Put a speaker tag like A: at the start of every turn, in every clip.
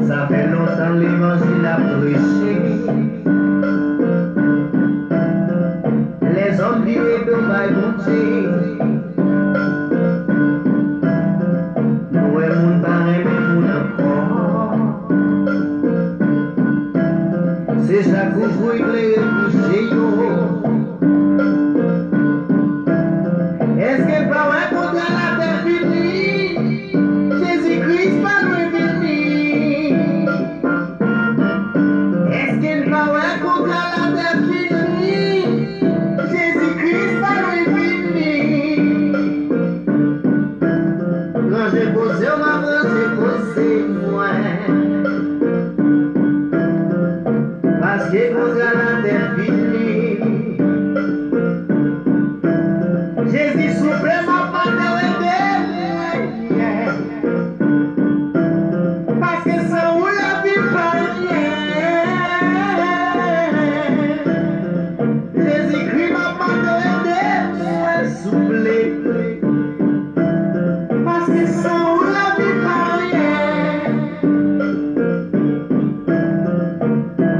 A: Ça fait longtemps l'évangile a prêché. Les hommes vivent de baïbouti. Nous et mon pareil, mais mon encore. C'est ça que vous voulez pousser. Est-ce que pas ouais contre la terre finie? Jésus-Christ pas loin fini. Est-ce que pas ouais contre la terre finie? Jésus-Christ pas loin fini. Quand j'ai posé ma main, j'ai posé moi. Parce que contre la terre finie. Jésus souffre ma part de l'aider. Parce que ça ou la vie pas rien. Jésus-Christ m'a part de l'aider. Souffle. Parce que ça ou la vie pas rien.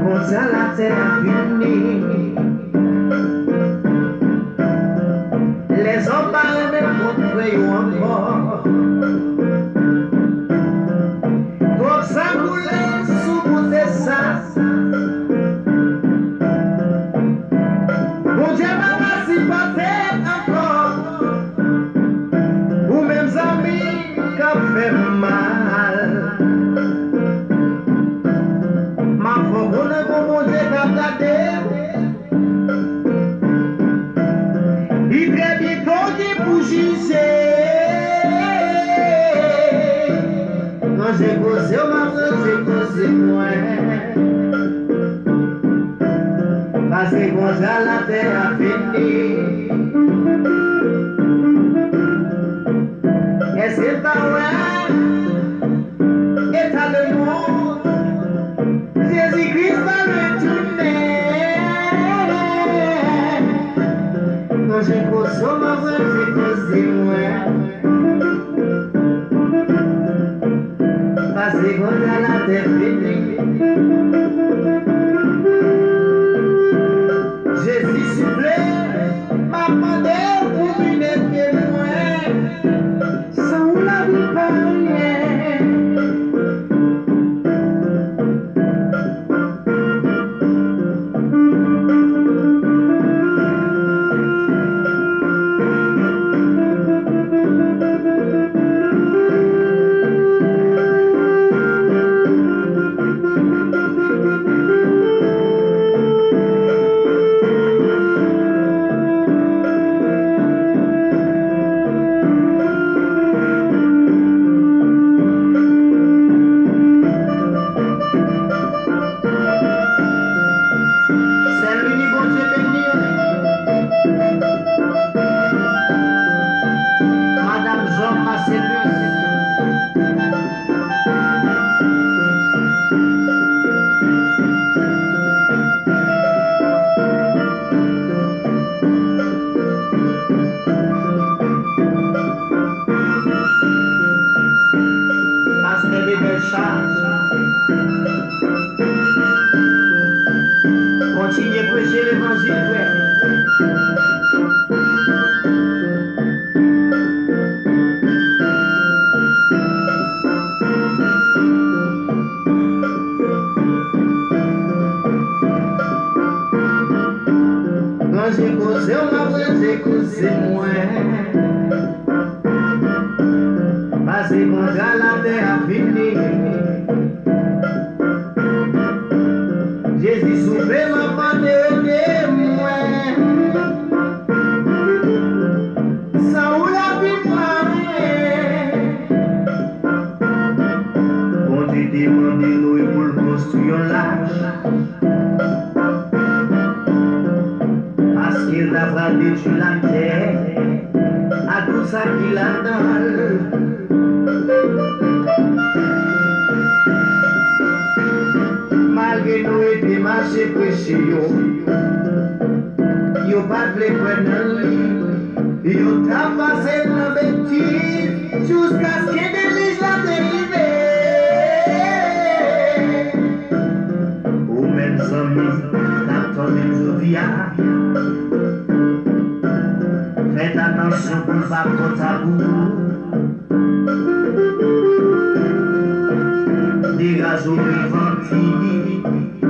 A: Comme ça la terre finie. Les hommes parlent même contre eux encore. Donc ça coule sous vous et ça. Mon Dieu m'a pas si passé encore. Ou même amis qui fait mal. Ma foi, on est pour mon Dieu qui a gardé. Il très bientôt qui pour juger. Quand j'ai posé ma main, j'ai posé moi. Parce que quand la terre a fini. Est-ce que pas ouais? État de monde. Jésus-Christ va le tourner. Quand j'ai posé ma main, j'ai posé moi. Parce que quand la terre finie. Jésus soufflé, m'a demandé pour une témoin. Sans la vie pas rien. Continuez à prêcher l'évangile, frère. Quand j'ai causé, on m'a pris, j'ai causé moi. Parce que quand la terre a fini. Jésus souffrait ma part de moi. Ça ou la vie pas rien. Quand tu demandes nous pour construire l'arche. Parce qu'il a pas détruit la terre. À tout ça qu'il a dans. Malgré nous et marché prêché yo pas de prendre lui yo t'a passé dans bêtise jusqu'à ce que des la dérivé Faites attention pour ne pas trop tabou. Des gazons vivants,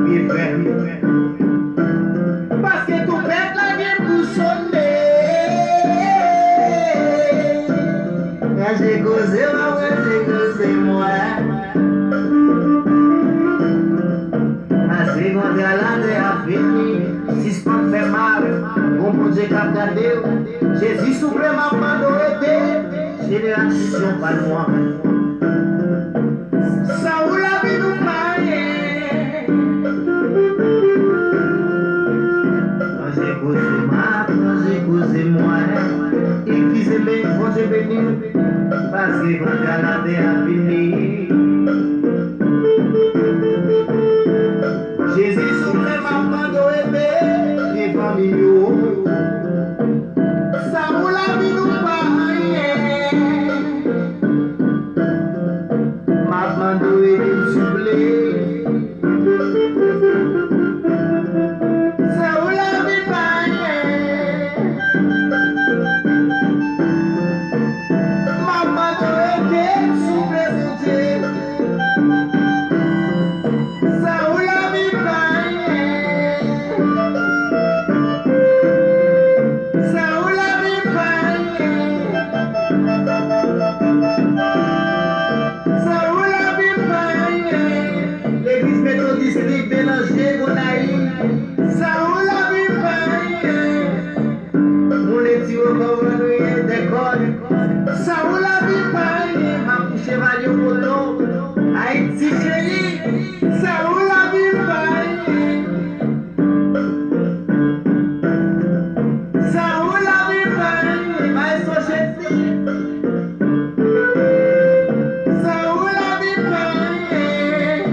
A: et frères. Parce que tout pète la vie pour sonner. Quand j'ai causé, moi. Assez quand t'es à la terre fini. Si ce qu'on fait mal, bon pour Dieu qu'a gardé. Jésus souffle ma main d'oreiller. Génération pas loin. Ça ou la vie nous maille. Quand j'ai causé moi. Excusez-moi, quand j'ai béni. Parce que quand t'es à la terre fini. Jésus souffle ma main d'oreiller. Et famille. Ça ou la vie nous maille. Ma main d'oreiller souffler. Ça ou la vie maille. Ma main d'oreiller souffler mon Dieu. Ça ou la vie maille. Ça ou la vie maille. Ça ou la vie maille. L'église méthodiste mélangée Gonaï. Ça ou la vie maille. On les tire au couvre des cordes. Ça ou la vie maille. Ma couche chevalier au poteau. Haïti chérie. Ça ou la vie maille. Ça ou la vie maille. Maestro chérie. Ça ou la vie maille.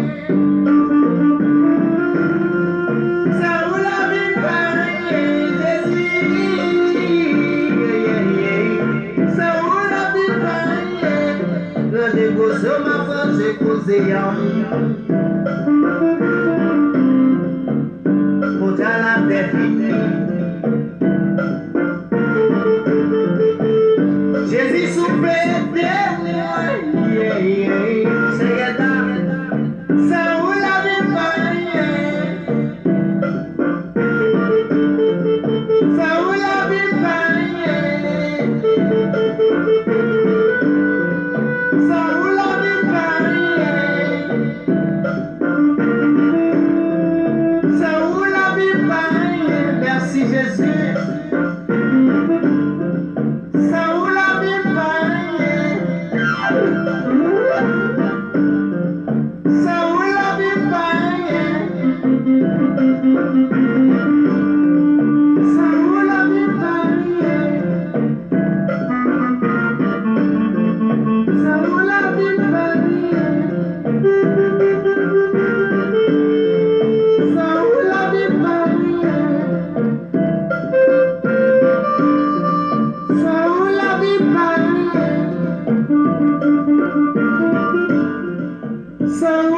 A: Ça ou la vie maille. Jésus. Ça ou la vie maille. Quand j'ai causé ma femme, j'ai causé pour ta la paix finie. Jésus souffle ça ou la vie maille. Ça ou la vie maille. Ça ou la vie maille. Ça ou la vie maille. Merci Jésus. Ça ou la vie maille. Ça ou la vie maille. Ça ou la vie maille. Ça ou la vie maille. Ça ou la vie maille. Ça ou la vie maille. Ça ou